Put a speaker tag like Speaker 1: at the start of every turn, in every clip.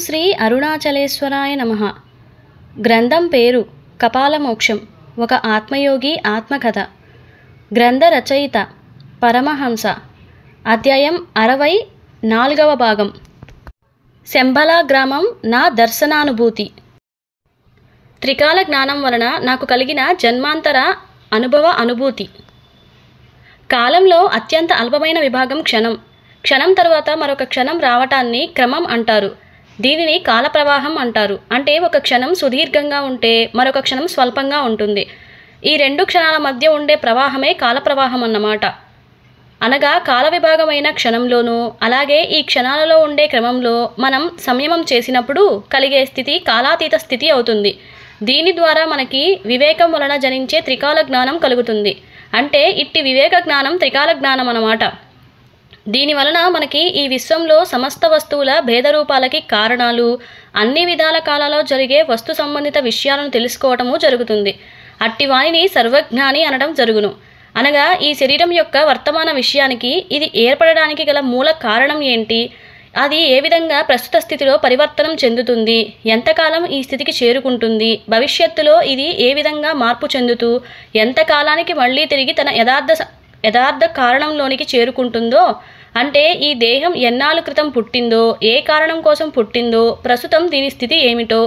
Speaker 1: శ్రీ అరుణాచలేశ్వరాయ నమః. గ్రంథం పేరు కపాలమోక్షం. ఒక ఆత్మయోగి ఆత్మకథ. గ్రంథ రచయిత పరమహంస. అధ్యాయం 64వ భాగం. శంబల గ్రామం నా దర్శనానుభూతి. త్రికాల జ్ఞానం వలన నాకు కలిగిన జన్మాంతర అనుభూతి. కాలంలో అత్యంత అల్పమైన విభాగం క్షణం. క్షణం తరువాత మరొక క్షణం రావటాన్ని క్రమం అంటారు. దీనిని కాల ప్రవాహం అంటారు. అంటే ఒక క్షణం సుదీర్ఘంగా ఉంటే మరొక క్షణం స్వల్పంగా ఉంటుంది. ఈ రెండు క్షణాల మధ్య ఉండే ప్రవాహమే కాల ప్రవాహం అన్నమాట. అనగా కాల విభాగమైన క్షణంలోనూ అలాగే ఈ క్షణాలలో ఉండే క్రమంలో మనం సంయమం చేసినప్పుడు కలిగే స్థితి కాలాతీత స్థితి అవుతుంది. దీని ద్వారా మనకి వివేకం వలన జనించే త్రికాల జ్ఞానం కలుగుతుంది. అంటే ఇట్టి వివేక జ్ఞానం త్రికాల జ్ఞానం అన్నమాట. దీని వలన మనకి ఈ విశ్వంలో సమస్త వస్తువుల భేదరూపాలకి కారణాలు, అన్ని విధాల కాలాల్లో జరిగే వస్తు సంబంధిత విషయాలను తెలుసుకోవటము జరుగుతుంది. అట్టి వాణిని సర్వజ్ఞాని అనడం జరుగును. అనగా ఈ శరీరం యొక్క వర్తమాన విషయానికి ఇది ఏర్పడడానికి గల మూల కారణం ఏంటి, అది ఏ విధంగా ప్రస్తుత స్థితిలో పరివర్తనం చెందుతుంది, ఎంతకాలం ఈ స్థితికి చేరుకుంటుంది, భవిష్యత్తులో ఇది ఏ విధంగా మార్పు చెందుతూ ఎంతకాలానికి మళ్ళీ తిరిగి తన యథార్థ కారణంలోనికి చేరుకుంటుందో, అంటే ఈ దేహం ఎన్నాళ్ళ క్రితం పుట్టిందో, ఏ కారణం కోసం పుట్టిందో, ప్రస్తుతం దీని స్థితి ఏమిటో,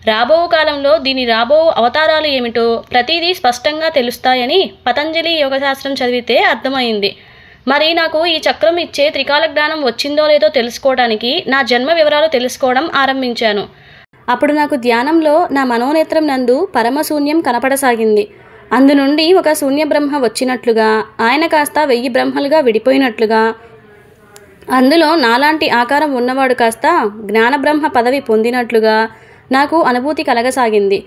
Speaker 1: రాబో కాలంలో దీని రాబో అవతారాలు ఏమిటో ప్రతిదీ స్పష్టంగా తెలుస్తాయని పతంజలి యోగశాస్త్రం చదివితే అర్థమైంది. మరి నాకు ఈ చక్రం ఇచ్చే త్రికాల జ్ఞానం వచ్చిందో లేదో తెలుసుకోవడానికి నా జన్మ వివరాలు తెలుసుకోవడం ఆరంభించాను. అప్పుడు నాకు ధ్యానంలో నా మనోనేత్రం నందు పరమశూన్యం కనపడసాగింది. అందు నుండి ఒక శూన్య బ్రహ్మ వచ్చినట్లుగా, ఆయన కాస్త 1000 బ్రహ్మలుగా విడిపోయినట్లుగా, అందులో నాలాంటి ఆకారం ఉన్నవాడు కాస్త జ్ఞానబ్రహ్మ పదవి పొందినట్లుగా నాకు అనుభూతి కలగసాగింది.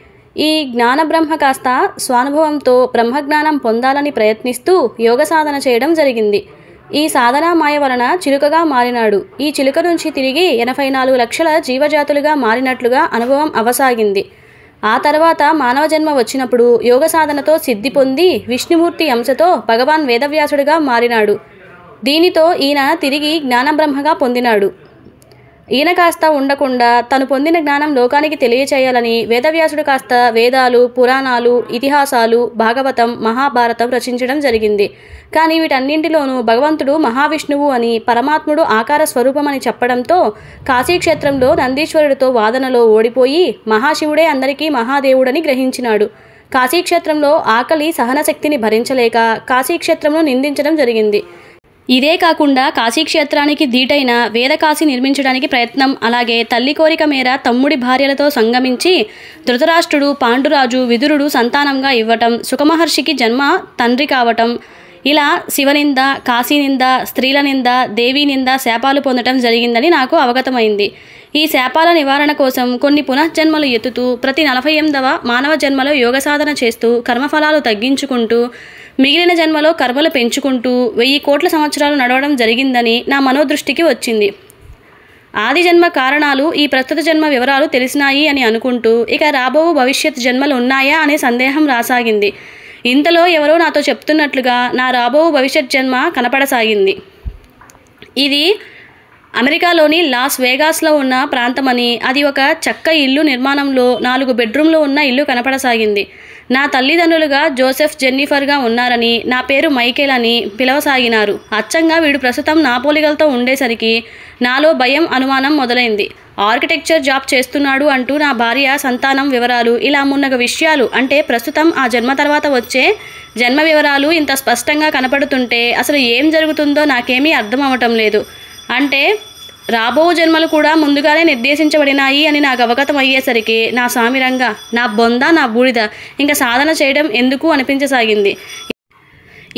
Speaker 1: ఈ జ్ఞానబ్రహ్మ కాస్త స్వానుభవంతో బ్రహ్మజ్ఞానం పొందాలని ప్రయత్నిస్తూ యోగ సాధన చేయడం జరిగింది. ఈ సాధనా మాయ వలన చిలుకగా మారినాడు. ఈ చిలుక నుంచి తిరిగి 84 లక్షల జీవజాతులుగా మారినట్లుగా అనుభవం అవసాగింది. ఆ తర్వాత మానవ జన్మ వచ్చినప్పుడు యోగ సాధనతో సిద్ధి పొంది విష్ణుమూర్తి అంశతో భగవాన్ వేదవ్యాసుడిగా మారినాడు. దీనితో ఈయన తిరిగి జ్ఞానబ్రహ్మగా పొందినాడు. ఈయన కాస్త ఉండకుండా తను పొందిన జ్ఞానం లోకానికి తెలియచేయాలని వేదవ్యాసుడు కాస్త వేదాలు, పురాణాలు, ఇతిహాసాలు, భాగవతం, మహాభారతం రచించడం జరిగింది. కానీ వీటన్నింటిలోనూ భగవంతుడు మహావిష్ణువు అని, పరమాత్ముడు ఆకార స్వరూపమని చెప్పడంతో కాశీక్షేత్రంలో నందీశ్వరుడితో వాదనలో ఓడిపోయి మహాశివుడే అందరికీ మహాదేవుడని గ్రహించినాడు. కాశీక్షేత్రంలో ఆకలి సహనశక్తిని భరించలేక కాశీక్షేత్రంలో నిందించడం జరిగింది. ఇదే కాకుండా కాశీక్షేత్రానికి ధీటైన వేదకాశి నిర్మించడానికి ప్రయత్నం, అలాగే తల్లి కోరిక మేర తమ్ముడి భార్యలతో సంగమించి ధృతరాష్ట్రుడు, పాండురాజు, విదురుడు సంతానంగా ఇవ్వటం, సుఖమహర్షికి జన్మ తండ్రి కావటం, ఇలా శివనింద, కాశీనింద, స్త్రీల నింద, దేవీనింద, శాపాలు పొందటం జరిగిందని నాకు అవగతమైంది. ఈ శాపాల నివారణ కోసం కొన్ని పునఃజన్మలు ఎత్తుతూ ప్రతి 48వ మానవ జన్మలో యోగ సాధన చేస్తూ కర్మఫలాలు తగ్గించుకుంటూ మిగిలిన జన్మలో కర్మలు పెంచుకుంటూ 1000 కోట్ల సంవత్సరాలు నడవడం జరిగిందని నా మనోదృష్టికి వచ్చింది. ఆది జన్మ కారణాలు, ఈ ప్రస్తుత జన్మ వివరాలు తెలిసినాయి అని అనుకుంటూ ఇక రాబో భవిష్యత్ జన్మలు ఉన్నాయా అనే సందేహం రాసాగింది. ఇంతలో ఎవరో నాతో చెప్తున్నట్లుగా నా రాబో భవిష్యత్ జన్మ కనపడసాగింది. ఇది అమెరికాలోని లాస్ వేగాస్లో ఉన్న ప్రాంతమని, అది ఒక చెక్క ఇల్లు నిర్మాణంలో 4 బెడ్రూమ్లు ఉన్న ఇల్లు కనపడసాగింది. నా తల్లిదండ్రులుగా జోసెఫ్, జెన్నిఫర్గా ఉన్నారని, నా పేరు మైకేల్ అని పిలవసాగినారు. అచ్చంగా వీడు ప్రస్తుతం నా పోలికలతో ఉండేసరికి నాలో భయం, అనుమానం మొదలైంది. ఆర్కిటెక్చర్ జాబ్ చేస్తున్నాడు అంటూ నా భార్య, సంతానం వివరాలు, ఇలా మున్నగ విషయాలు, అంటే ప్రస్తుతం ఆ జన్మ తర్వాత వచ్చే జన్మ వివరాలు ఇంత స్పష్టంగా కనపడుతుంటే అసలు ఏం జరుగుతుందో నాకేమీ అర్థం అవ్వటం లేదు. అంటే రాబో జన్మలు కూడా ముందుగానే నిర్దేశించబడినాయి అని నాకు అవగతం అయ్యేసరికి నా సామిరంగా, నా బొంద, నా బూడిద, ఇంకా సాధన చేయడం ఎందుకు అనిపించసాగింది.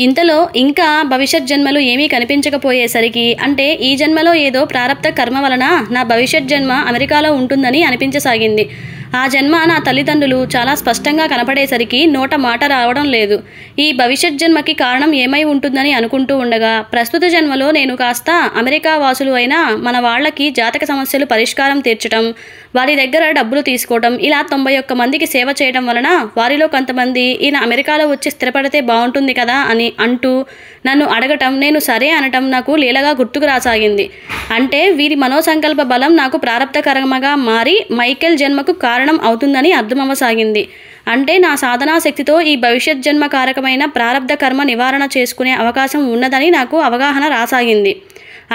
Speaker 1: ఇంతలో ఇంకా భవిష్యత్ జన్మలు ఏమీ కనిపించకపోయేసరికి, అంటే ఈ జన్మలో ఏదో ప్రారబ్ధ కర్మ వలన నా భవిష్యత్ జన్మ అమెరికాలో ఉంటుందని అనిపించసాగింది. ఆ జన్మ నా తల్లిదండ్రులు చాలా స్పష్టంగా కనపడేసరికి నోట మాట రావడం లేదు. ఈ భవిష్యత్ జన్మకి కారణం ఏమై ఉంటుందని అనుకుంటూ ఉండగా ప్రస్తుత జన్మలో నేను కాస్త అమెరికా వాసులు అయినా మన వాళ్ళకి జాతక సమస్యలు పరిష్కారం తీర్చడం, వారి దగ్గర డబ్బులు తీసుకోవడం, ఇలా 91 మందికి సేవ చేయడం వలన వారిలో కొంతమంది ఈయన అమెరికాలో వచ్చి స్థిరపడితే బాగుంటుంది కదా అని అంటూ నన్ను అడగటం, నేను సరే అనటం నాకు లీలగా గుర్తుకు రాసాగింది. అంటే వీరి మనోసంకల్ప బలం నాకు ప్రారంధకరంగా మారి మైకేల్ జన్మకు కారణం అవుతుందని అర్థమవసాగింది. అంటే నా సాధనా శక్తితో ఈ భవిష్యత్ జన్మ కారకమైన ప్రారంధ కర్మ నివారణ చేసుకునే అవకాశం ఉన్నదని నాకు అవగాహన రాసాగింది.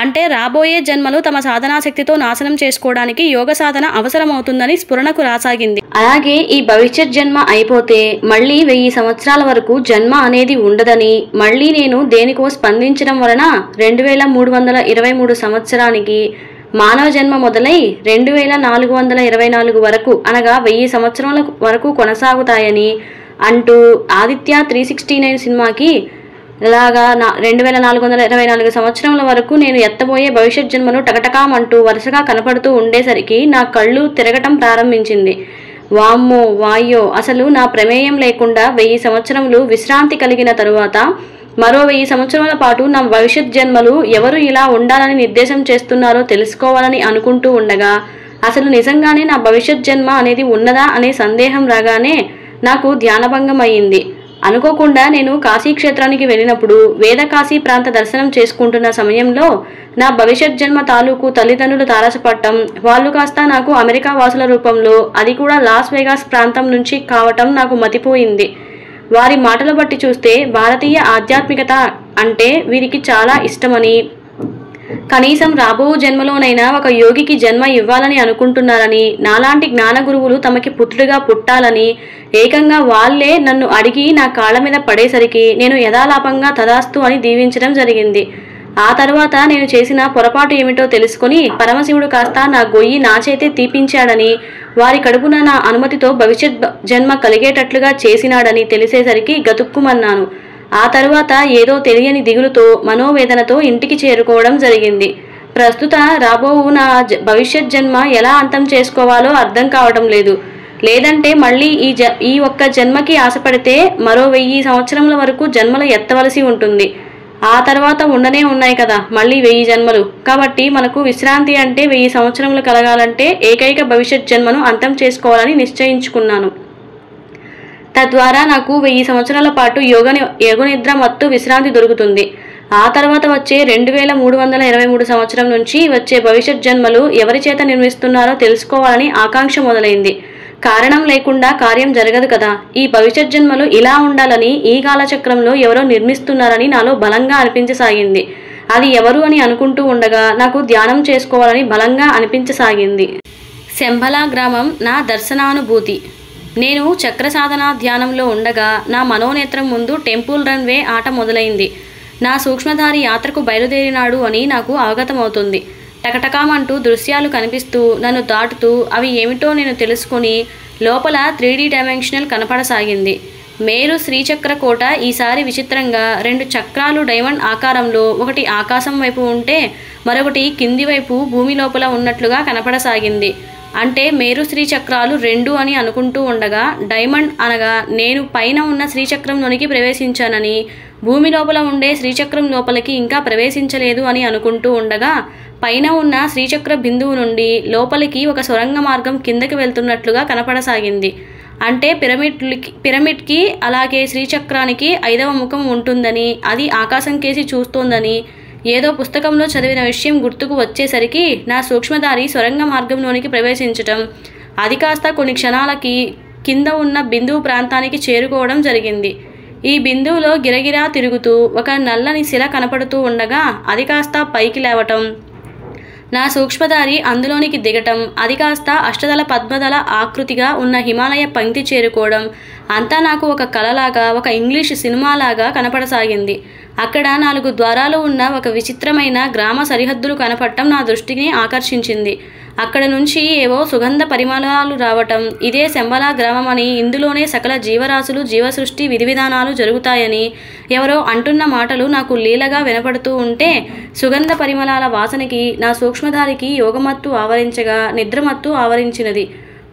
Speaker 1: అంటే రాబోయే జన్మలు తమ సాధనా శక్తితో నాశనం చేసుకోవడానికి యోగ సాధన అవసరమవుతుందని స్ఫురణకు రాసాగింది. అలాగే ఈ భవిష్యత్ జన్మ అయిపోతే మళ్ళీ 1000 సంవత్సరాల వరకు జన్మ అనేది ఉండదని, మళ్ళీ నేను దేనికో స్పందించడం వలన 2323 సంవత్సరానికి మానవ జన్మ మొదలై 2424 వరకు అనగా 1000 సంవత్సరాల వరకు కొనసాగుతాయని అంటూ ఆదిత్య 369 సినిమాకి ఇలాగా 2424 సంవత్సరాల వరకు నేను ఎత్తబోయే భవిష్యత్ జన్మను టకటకామంటూ వరుసగా కనపడుతూ ఉండేసరికి నా కళ్ళు తిరగటం ప్రారంభించింది. వామ్మో వాయ్యో, అసలు నా ప్రమేయం లేకుండా 1000 సంవత్సరములు విశ్రాంతి కలిగిన తరువాత మరో 1000 సంవత్సరాల పాటు నా భవిష్యత్ జన్మలు ఎవరు ఇలా ఉండాలని నిర్దేశం చేస్తున్నారో తెలుసుకోవాలని అనుకుంటూ ఉండగా అసలు నిజంగానే నా భవిష్యత్ జన్మ అనేది ఉన్నదా అనే సందేహం రాగానే నాకు ధ్యానభంగం అయ్యింది. అనుకోకుండా నేను కాశీక్షేత్రానికి వెళ్ళినప్పుడు వేదకాశీ ప్రాంత దర్శనం చేసుకుంటున్న సమయంలో నా భవిష్యత్ జన్మ తాలూకు తల్లిదండ్రులు తారసపడటం, వాళ్ళు కాస్త నాకు అమెరికా వాసుల రూపంలో, అది కూడా లాస్ వేగాస్ ప్రాంతం నుంచి కావటం నాకు మతిపోయింది. వారి మాటలు బట్టి చూస్తే భారతీయ ఆధ్యాత్మికత అంటే వీరికి చాలా ఇష్టమని, కనీసం రాబో జన్మలోనైనా ఒక యోగికి జన్మ ఇవ్వాలని అనుకుంటున్నారని, నాలాంటి జ్ఞాన గురువులు తమకి పుత్రుడిగా పుట్టాలని ఏకంగా వాళ్లే నన్ను అడిగి నా కాళ్ళ మీద పడేసరికి నేను యథాలాపంగా తదాస్తు అని దీవించడం జరిగింది. ఆ తర్వాత నేను చేసిన పొరపాటు ఏమిటో తెలుసుకుని పరమశివుడు కాస్త నా గొయ్యి నా చేతే తీపించాడని, వారి కడుపున నా అనుమతితో భవిష్యత్ జన్మ కలిగేటట్లుగా చేసినాడని తెలిసేసరికి గతుక్కుమన్నాను. ఆ తరువాత ఏదో తెలియని దిగులుతో మనోవేదనతో ఇంటికి చేరుకోవడం జరిగింది. ప్రస్తుత రాబోవు నా భవిష్యత్ జన్మ ఎలా అంతం చేసుకోవాలో అర్థం కావడం లేదు. లేదంటే మళ్ళీ ఈ ఒక్క జన్మకి ఆశపడితే మరో 1000 సంవత్సరముల వరకు జన్మలు ఎత్తవలసి ఉంటుంది. ఆ తర్వాత ఉండనే ఉన్నాయి కదా మళ్ళీ 1000 జన్మలు. కాబట్టి మనకు విశ్రాంతి అంటే 1000 సంవత్సరములు కలగాలంటే ఏకైక భవిష్యత్ జన్మను అంతం చేసుకోవాలని నిశ్చయించుకున్నాను. తద్వారా నాకు 1000 సంవత్సరాల పాటు యోగనిద్ర మత్తు విశ్రాంతి దొరుకుతుంది. ఆ తర్వాత వచ్చే 2323 సంవత్సరం నుంచి వచ్చే భవిష్యత్ జన్మలు ఎవరి చేత నిర్మిస్తున్నారో తెలుసుకోవాలని ఆకాంక్ష మొదలైంది. కారణం లేకుండా కార్యం జరగదు కదా. ఈ భవిష్యత్ జన్మలు ఇలా ఉండాలని ఈ కాలచక్రంలో ఎవరో నిర్మిస్తున్నారని నాలో బలంగా అనిపించసాగింది. అది ఎవరు అని అనుకుంటూ ఉండగా నాకు ధ్యానం చేసుకోవాలని బలంగా అనిపించసాగింది. శంభలా గ్రామం నా దర్శనానుభూతి. నేను చక్ర సాధన ధ్యానంలో ఉండగా నా మనోనేత్రం ముందు టెంపుల్ రన్వే ఆట మొదలైంది. నా సూక్ష్మధారి యాత్రకు బయలుదేరినాడు అని నాకు అవగతమవుతుంది. టకటకామంటూ దృశ్యాలు కనిపిస్తూ నన్ను దాటుతూ అవి ఏమిటో నేను తెలుసుకుని లోపల 3D డైమెన్షనల్ కనపడసాగింది. మేరు శ్రీచక్ర కోట ఈసారి విచిత్రంగా 2 చక్రాలు డైమండ్ ఆకారంలో, ఒకటి ఆకాశం వైపు ఉంటే మరొకటి కింది వైపు భూమి లోపల ఉన్నట్లుగా కనపడసాగింది. అంటే మేరు శ్రీచక్రాలు 2 అని అనుకుంటూ ఉండగా డైమండ్ అనగా నేను పైన ఉన్న శ్రీచక్రంలోనికి ప్రవేశించానని, భూమి లోపల ఉండే శ్రీచక్రం లోపలికి ఇంకా ప్రవేశించలేదు అని అనుకుంటూ ఉండగా పైన ఉన్న శ్రీచక్ర బిందువు నుండి లోపలికి ఒక సొరంగ మార్గం కిందకి వెళ్తున్నట్లుగా కనపడసాగింది. అంటే పిరమిడ్కి అలాగే శ్రీచక్రానికి 5వ ముఖం ఉంటుందని, అది ఆకాశం కేసి చూస్తోందని ఏదో పుస్తకంలో చదివిన విషయం గుర్తుకు వచ్చేసరికి నా సూక్ష్మధారి సొరంగ మార్గంలోనికి ప్రవేశించటం, అది కాస్త కొన్ని క్షణాలకి కింద ఉన్న బిందువు ప్రాంతానికి చేరుకోవడం జరిగింది. ఈ బిందువులో గిరగిరా తిరుగుతూ ఒక నల్లని శిల కనపడుతూ ఉండగా అది కాస్త పైకి లేవటం, నా సూక్ష్మధారి అందులోనికి దిగటం, అది కాస్త అష్టదళ పద్మదళ ఆకృతిగా ఉన్న హిమాలయ పంక్తి చేరుకోవడం, అంతా నాకు ఒక కళలాగా, ఒక ఇంగ్లీష్ సినిమాలాగా కనపడసాగింది. అక్కడ 4 ద్వారాలు ఉన్న ఒక విచిత్రమైన గ్రామ సరిహద్దులు కనపడటం నా దృష్టిని ఆకర్షించింది. అక్కడ నుంచి ఏవో సుగంధ పరిమళాలు రావటం, ఇదే శంబలా గ్రామం అని, ఇందులోనే సకల జీవరాశులు, జీవసృష్టి విధి విధానాలు జరుగుతాయని ఎవరో అంటున్న మాటలు నాకు లీలగా వినపడుతూ ఉంటే సుగంధ పరిమళాల వాసనకి నా సూక్ష్మధారికి యోగమత్తు ఆవరించగా నిద్రమత్తు ఆవరించినది.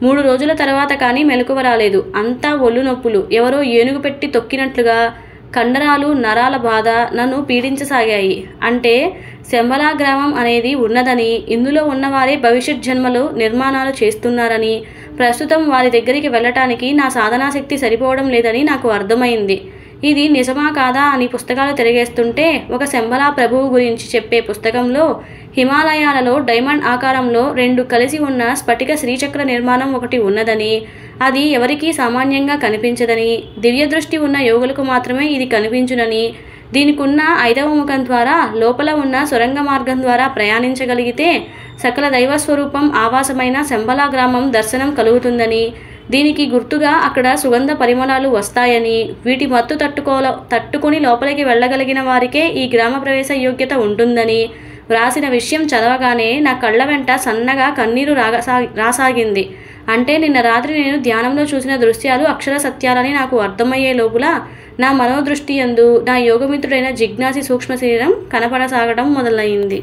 Speaker 1: 3 రోజుల తర్వాత కానీ మెలకువ రాలేదు. అంతా ఒళ్ళు నొప్పులు, ఎవరో ఏనుగు పెట్టి తొక్కినట్లుగా కండరాలు, నరాల బాధ నన్ను పీడించసాగాయి. అంటే శంబలా గ్రామం అనేది ఉన్నదని, ఇందులో ఉన్నవారే భవిష్యత్ జన్మలో నిర్మాణాలు చేస్తున్నారని, ప్రస్తుతం వారి దగ్గరికి వెళ్ళటానికి నా సాధనాశక్తి సరిపోవడం లేదని నాకు అర్థమైంది. ఇది నిజమా కాదా అని పుస్తకాలు తిరిగేస్తుంటే ఒక శంబలా ప్రభువు గురించి చెప్పే పుస్తకంలో హిమాలయాలలో డైమండ్ ఆకారంలో 2 కలిసి ఉన్న స్ఫటిక శ్రీచక్ర నిర్మాణం ఒకటి ఉన్నదని, అది ఎవరికీ సామాన్యంగా కనిపించదని, దివ్యదృష్టి ఉన్న యోగులకు మాత్రమే ఇది కనిపించునని, దీనికున్న 5వ ముఖం ద్వారా లోపల ఉన్న సొరంగ మార్గం ద్వారా ప్రయాణించగలిగితే సకల దైవస్వరూపం ఆవాసమైన శంబలా గ్రామం దర్శనం కలుగుతుందని, దీనికి గుర్తుగా అక్కడ సుగంధ పరిమళాలు వస్తాయని, వీటి మత్తు తట్టుకొని లోపలికి వెళ్ళగలిగిన వారికే ఈ గ్రామ ప్రవేశ యోగ్యత ఉంటుందని వ్రాసిన విషయం చదవగానే నా కళ్ళ వెంట సన్నగా కన్నీరు రాసాగింది. అంటే నిన్న రాత్రి నేను ధ్యానంలో చూసిన దృశ్యాలు అక్షర సత్యాలని నాకు అర్థమయ్యే లోపల నా మనోదృష్టి యందు నా యోగమిత్రుడైన జిజ్ఞాసి సూక్ష్మ శరీరం కనపడసాగడం మొదలైంది.